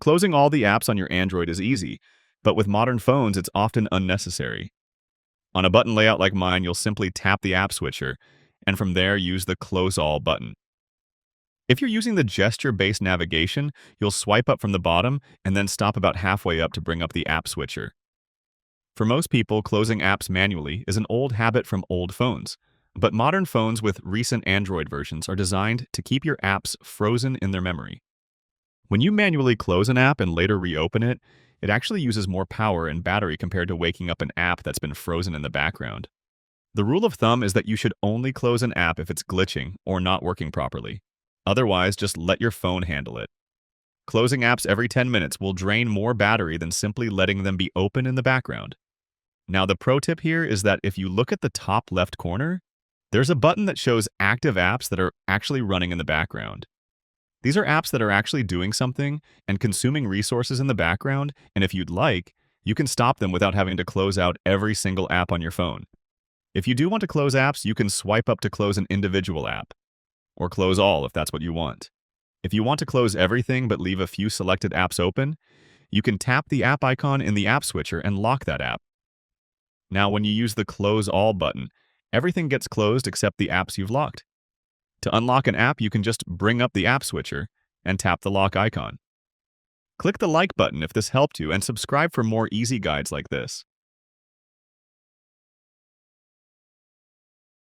Closing all the apps on your Android is easy, but with modern phones, it's often unnecessary. On a button layout like mine, you'll simply tap the app switcher, and from there, use the Close All button. If you're using the gesture-based navigation, you'll swipe up from the bottom and then stop about halfway up to bring up the app switcher. For most people, closing apps manually is an old habit from old phones, but modern phones with recent Android versions are designed to keep your apps frozen in their memory. When you manually close an app and later reopen it, it actually uses more power and battery compared to waking up an app that's been frozen in the background. The rule of thumb is that you should only close an app if it's glitching or not working properly. Otherwise, just let your phone handle it. Closing apps every 10 minutes will drain more battery than simply letting them be open in the background. Now, the pro tip here is that if you look at the top left corner, there's a button that shows active apps that are actually running in the background. These are apps that are actually doing something and consuming resources in the background, and if you'd like, you can stop them without having to close out every single app on your phone. If you do want to close apps, you can swipe up to close an individual app, or close all if that's what you want. If you want to close everything but leave a few selected apps open, you can tap the app icon in the app switcher and lock that app. Now, when you use the Close All button, everything gets closed except the apps you've locked. To unlock an app, you can just bring up the app switcher and tap the lock icon. Click the like button if this helped you and subscribe for more easy guides like this.